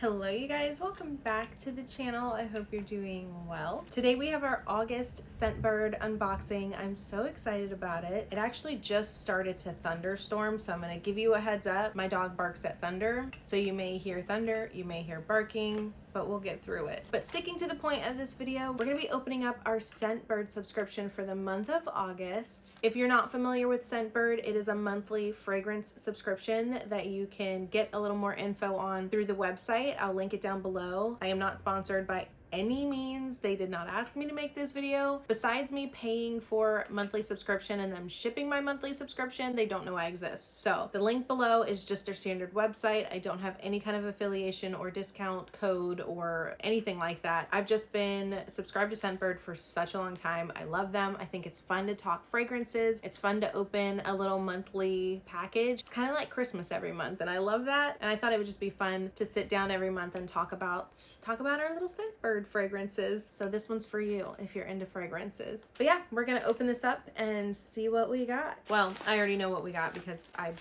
Hello you guys, welcome back to the channel. I hope you're doing well. Today we have our August Scentbird unboxing. I'm so excited about it. It actually just started to thunderstorm, so I'm gonna give you a heads up. My dog barks at thunder, so you may hear thunder, you may hear barking, but we'll get through it. But sticking to the point of this video, we're gonna be opening up our Scentbird subscription for the month of August. If you're not familiar with Scentbird, it is a monthly fragrance subscription that you can get a little more info on through the website. I'll link it down below. I am not sponsored by any means. They did not ask me to make this video. Besides me paying for monthly subscription and them shipping my monthly subscription, they don't know I exist. So the link below is just their standard website. I don't have any kind of affiliation or discount code or anything like that. I've just been subscribed to Scentbird for such a long time. I love them. I think it's fun to talk fragrances. It's fun to open a little monthly package. It's kind of like Christmas every month, and I love that. And I thought it would just be fun to sit down every month and talk about our little Scentbird fragrances. So this one's for you if you're into fragrances. But yeah, we're gonna open this up and see what we got. Well, I already know what we got because I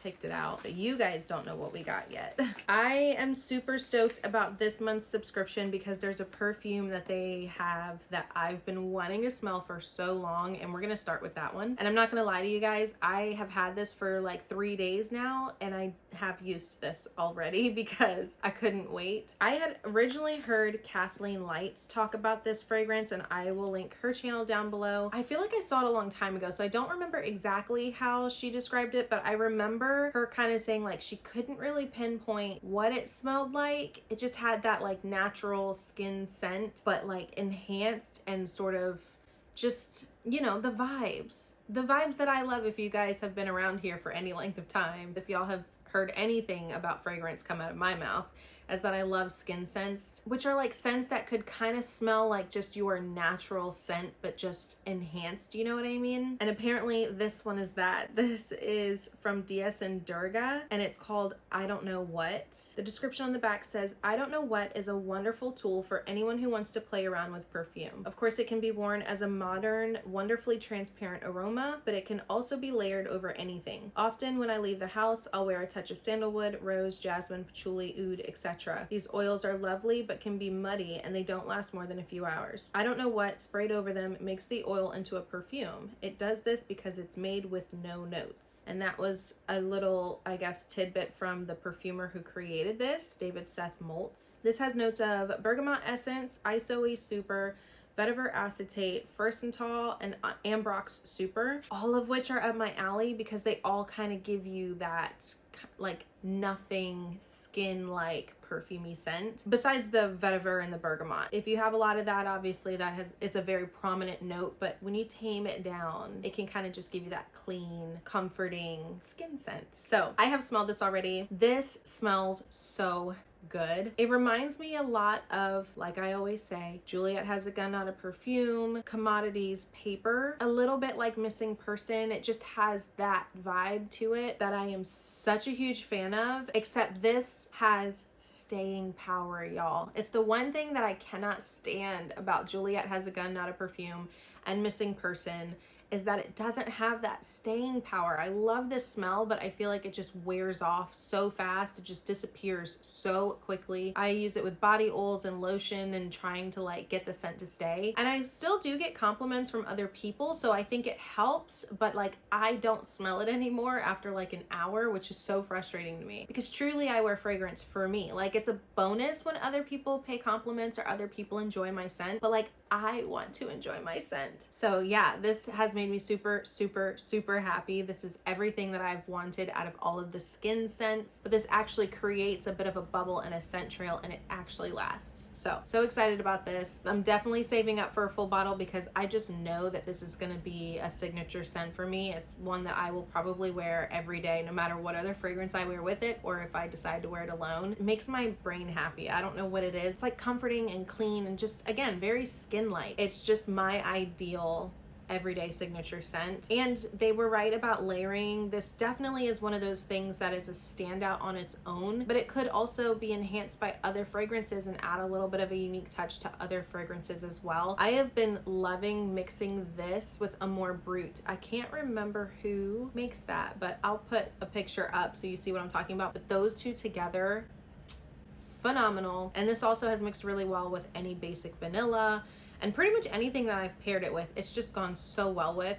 picked it out, but you guys don't know what we got yet. I am super stoked about this month's subscription because there's a perfume that they have that I've been wanting to smell for so long, and we're gonna start with that one. And I'm not gonna lie to you guys, I have had this for like 3 days now, and I have used this already because I couldn't wait. I had originally heard Kathleen Lights talk about this fragrance, and I will link her channel down below. I feel like I saw it a long time ago, so I don't remember exactly how she described it, but I remember her kind of saying like she couldn't really pinpoint what it smelled like. It just had that like natural skin scent, but like enhanced and sort of just, you know, the vibes that I love. If you guys have been around here for any length of time, if y'all have heard anything about fragrance come out of my mouth, is that I love skin scents, which are like scents that could kind of smell like just your natural scent, but just enhanced, you know what I mean? And apparently this one is that. This is from DS and Durga, and it's called I Don't Know What. The description on the back says, I Don't Know What is a wonderful tool for anyone who wants to play around with perfume. Of course, it can be worn as a modern, wonderfully transparent aroma, but it can also be layered over anything. Often when I leave the house, I'll wear a touch of sandalwood, rose, jasmine, patchouli, oud, etc. These oils are lovely but can be muddy, and they don't last more than a few hours. I Don't Know What sprayed over them makes the oil into a perfume. It does this because it's made with no notes. And that was a little, I guess, tidbit from the perfumer who created this, David Seth Moltz. This has notes of bergamot essence, isoe super, vetiver acetate, furstental, and ambrox super, all of which are up my alley because they all kind of give you that like nothing skin-like perfumey scent, besides the vetiver and the bergamot. If you have a lot of that, obviously it's a very prominent note, but when you tame it down, it can kind of just give you that clean, comforting skin scent. So I have smelled this already. This smells so good. It reminds me a lot of, like I always say, Juliet Has a Gun, Not a Perfume, Commodities Paper, a little bit like Missing Person. It just has that vibe to it that I am such a huge fan of, except this has staying power, y'all. It's the one thing that I cannot stand about Juliet Has a Gun, Not a Perfume and Missing Person is that it doesn't have that staying power. I love this smell, but I feel like it just wears off so fast. It just disappears so quickly. I use it with body oils and lotion and trying to like get the scent to stay. And I still do get compliments from other people, so I think it helps, but like I don't smell it anymore after like an hour, which is so frustrating to me because truly I wear fragrance for me. Like it's a bonus when other people pay compliments or other people enjoy my scent, but like I want to enjoy my scent. So yeah, this has made me super, super, super happy. This is everything that I've wanted out of all of the skin scents, but this actually creates a bit of a bubble and a scent trail, and it actually lasts. So excited about this. I'm definitely saving up for a full bottle because I just know that this is gonna be a signature scent for me. It's one that I will probably wear every day, no matter what other fragrance I wear with it, or if I decide to wear it alone. It makes my brain happy. I don't know what it is. It's like comforting and clean and just, again, very skin-like. It's just my ideal everyday signature scent. And they were right about layering. This definitely is one of those things that is a standout on its own, but it could also be enhanced by other fragrances and add a little bit of a unique touch to other fragrances as well. I have been loving mixing this with Amour Brut. I can't remember who makes that, but I'll put a picture up so you see what I'm talking about. But those two together, phenomenal. And this also has mixed really well with any basic vanilla and pretty much anything that I've paired it with. It's just gone so well with.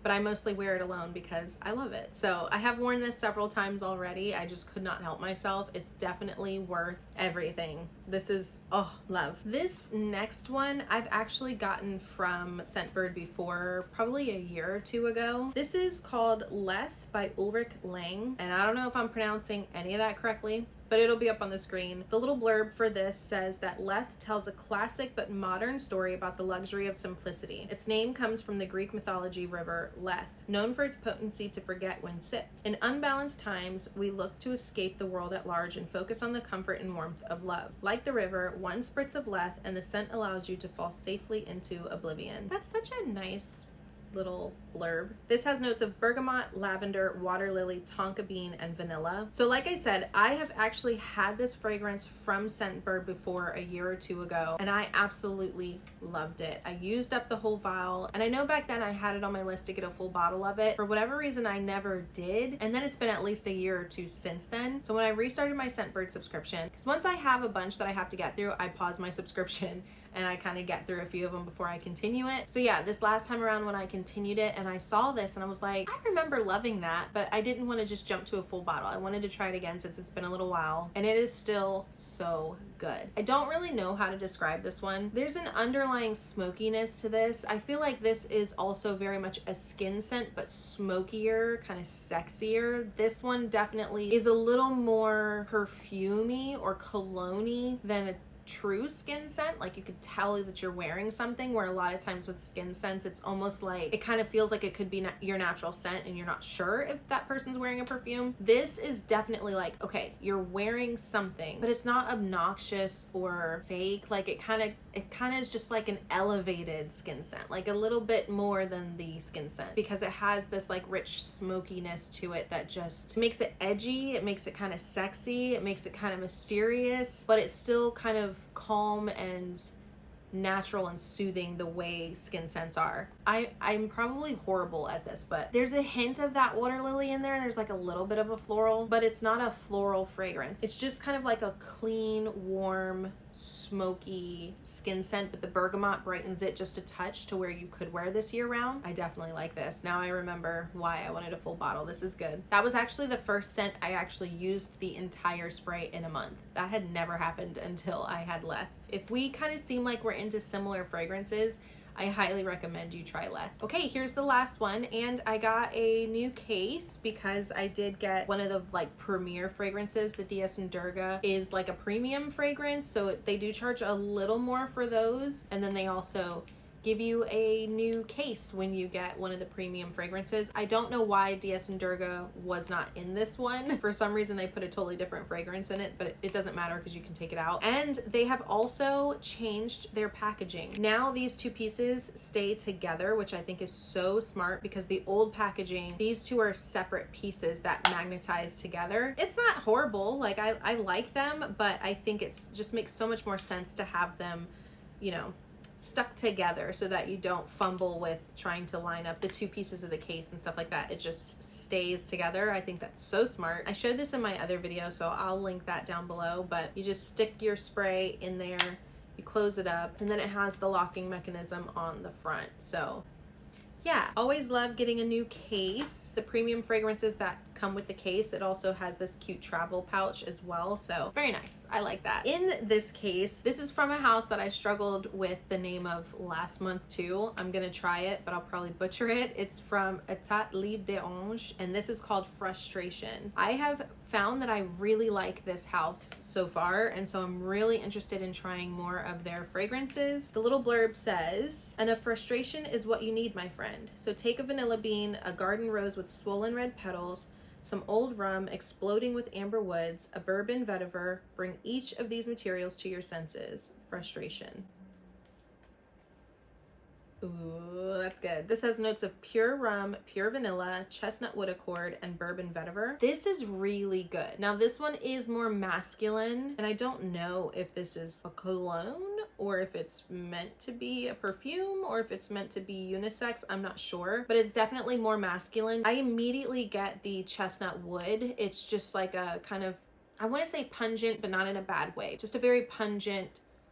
But I mostly wear it alone because I love it. So I have worn this several times already. I just could not help myself. It's definitely worth everything. This is, oh, love. This next one I've actually gotten from Scentbird before, probably a year or two ago. This is called Lethe by Ulrich. And I don't know if I'm pronouncing any of that correctly, but it'll be up on the screen. The little blurb for this says that Lethe tells a classic but modern story about the luxury of simplicity. Its name comes from the Greek mythology river Lethe, known for its potency to forget when sipped. In unbalanced times, we look to escape the world at large and focus on the comfort and warmth of love. Like the river, one spritz of Lethe and the scent allows you to fall safely into oblivion. That's such a nice little blurb. This has notes of bergamot, lavender, water lily, tonka bean, and vanilla. So like I said, I have actually had this fragrance from Scentbird before a year or two ago, and I absolutely loved it. I used up the whole vial, and I know back then I had it on my list to get a full bottle of it. For whatever reason, I never did, and then it's been at least a year or two since then. So when I restarted my Scentbird subscription, because once I have a bunch that I have to get through, I pause my subscription and I kind of get through a few of them before I continue it. So yeah, this last time around when I continued it and I saw this and I was like, I remember loving that, but I didn't want to just jump to a full bottle. I wanted to try it again since it's been a little while, and it is still so good. I don't really know how to describe this one. There's an underlying smokiness to this. I feel like this is also very much a skin scent, but smokier, kind of sexier. This one definitely is a little more perfumey or cologne-y than a true skin scent. Like you could tell that you're wearing something, where a lot of times with skin scents it's almost like it kind of feels like it could be your natural scent and you're not sure if that person's wearing a perfume. This is definitely like, okay, you're wearing something, but it's not obnoxious or fake. Like it kind of is just like an elevated skin scent, like a little bit more than the skin scent, because it has this like rich smokiness to it that just makes it edgy. It makes it kind of sexy. It makes it kind of mysterious, but it's still kind of calm and natural and soothing the way skin scents are. I'm probably horrible at this, but there's a hint of that water lily in there, and there's like a little bit of a floral, but it's not a floral fragrance. It's just kind of like a clean, warm, smoky skin scent, but the bergamot brightens it just a touch to where you could wear this year round. I definitely like this. Now I remember why I wanted a full bottle. This is good. That was actually the first scent I actually used the entire spray in a month. That had never happened until I had Lethe. If we kind of seem like we're into similar fragrances, I highly recommend you try Lethe. Okay, here's the last one, and I got a new case because I did get one of the like premier fragrances. The DS and Durga is like a premium fragrance, so they do charge a little more for those, and then they also give you a new case when you get one of the premium fragrances. I don't know why DS and Durga was not in this one. For some reason they put a totally different fragrance in it, but it doesn't matter because you can take it out. And they have also changed their packaging. Now these two pieces stay together, which I think is so smart, because the old packaging, these two are separate pieces that magnetize together. It's not horrible, like I like them, but I think it's just makes so much more sense to have them, you know, stuck together so that you don't fumble with trying to line up the two pieces of the case and stuff like that. It just stays together. I think that's so smart. I showed this in my other video, so I'll link that down below, but you just stick your spray in there, you close it up, and then it has the locking mechanism on the front. So yeah, always love getting a new case. The premium fragrances that come with the case, it also has this cute travel pouch as well, so very nice. I like that. In this case, this is from a house that I struggled with the name of last month too. I'm gonna try it, but I'll probably butcher it. It's from Etat libre, and this is called Frustration. I have found that I really like this house so far, and so I'm really interested in trying more of their fragrances. The little blurb says, "And a frustration is what you need, my friend. So take a vanilla bean, a garden rose with swollen red petals, some old rum exploding with amber woods, a bourbon vetiver, bring each of these materials to your senses. Frustration." Ooh, that's good. This has notes of pure rum, pure vanilla, chestnut wood accord, and bourbon vetiver. This is really good. Now this one is more masculine, and I don't know if this is a cologne or if it's meant to be a perfume or if it's meant to be unisex. I'm not sure, but it's definitely more masculine. I immediately get the chestnut wood. It's just like a kind of I want to say pungent, but not in a bad way. Just a very pungent,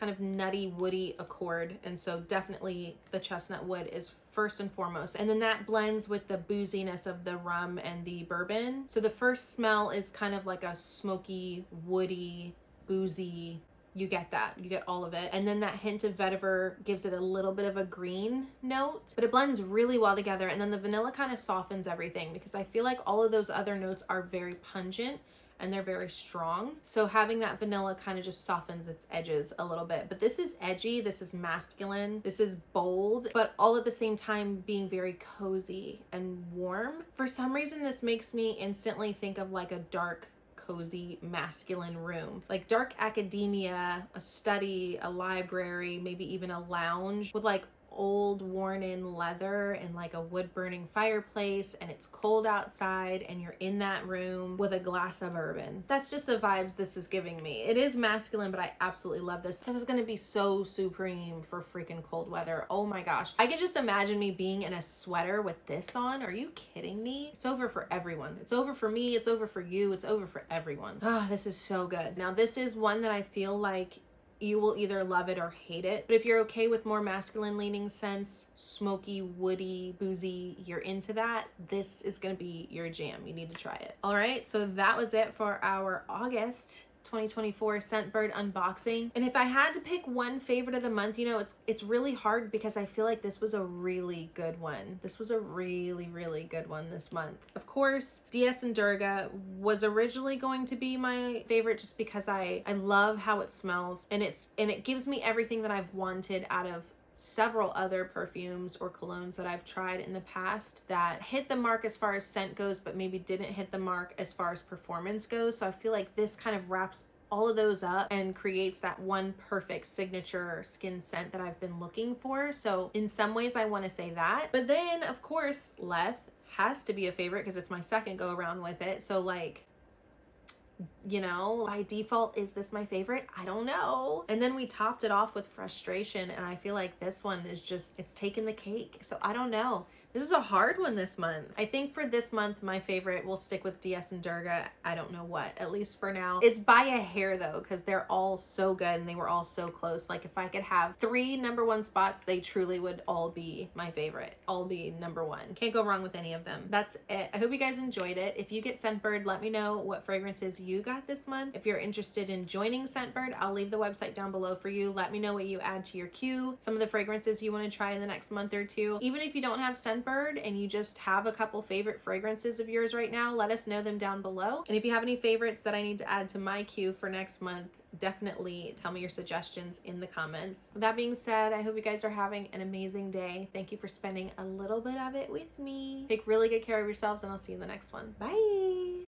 kind of nutty, woody accord. And so definitely the chestnut wood is first and foremost. And then that blends with the booziness of the rum and the bourbon. So the first smell is kind of like a smoky, woody, boozy. You get that. You get all of it. And then that hint of vetiver gives it a little bit of a green note, but it blends really well together. And then the vanilla kind of softens everything, because I feel like all of those other notes are very pungent and they're very strong. So having that vanilla kind of just softens its edges a little bit. But this is edgy, this is masculine, this is bold, but all at the same time being very cozy and warm. For some reason, this makes me instantly think of like a dark, cozy, masculine room. Like dark academia, a study, a library, maybe even a lounge with like old worn in leather and like a wood burning fireplace, and it's cold outside and you're in that room with a glass of bourbon. That's just the vibes this is giving me. It is masculine, but I absolutely love this. This is going to be so supreme for freaking cold weather. Oh my gosh. I could just imagine me being in a sweater with this on. Are you kidding me? It's over for everyone. It's over for me. It's over for you. It's over for everyone. Ah, this is so good. Now this is one that I feel like you will either love it or hate it. But if you're okay with more masculine leaning scents, smoky, woody, boozy, you're into that, this is gonna be your jam. You need to try it. All right, so that was it for our August 2024 Scentbird unboxing. And if I had to pick one favorite of the month, you know, it's really hard because I feel like this was a really good one. This was a really, really good one this month. Of course, DS and Durga was originally going to be my favorite just because I love how it smells, and it gives me everything that I've wanted out of several other perfumes or colognes that I've tried in the past that hit the mark as far as scent goes, but maybe didn't hit the mark as far as performance goes. So I feel like this kind of wraps all of those up and creates that one perfect signature skin scent that I've been looking for. So in some ways I want to say that. But then of course Lethe has to be a favorite because it's my second go around with it. So like, you know, by default, is this my favorite? I don't know. And then we topped it off with Frustration, and I feel like this one is just, it's taken the cake. So I don't know. This is a hard one this month. I think for this month, my favorite will stick with DS and Durga. I don't know what, at least for now. It's by a hair though, because they're all so good and they were all so close. Like if I could have 3 #1 spots, they truly would all be my favorite. All be #1. Can't go wrong with any of them. That's it. I hope you guys enjoyed it. If you get Scentbird, let me know what fragrances you got this month. If you're interested in joining Scentbird, I'll leave the website down below for you. Let me know what you add to your queue, some of the fragrances you want to try in the next month or two. Even if you don't have Scentbird and you just have a couple favorite fragrances of yours right now, let us know them down below. And if you have any favorites that I need to add to my queue for next month, definitely tell me your suggestions in the comments. With that being said, I hope you guys are having an amazing day. Thank you for spending a little bit of it with me. Take really good care of yourselves, and I'll see you in the next one. Bye.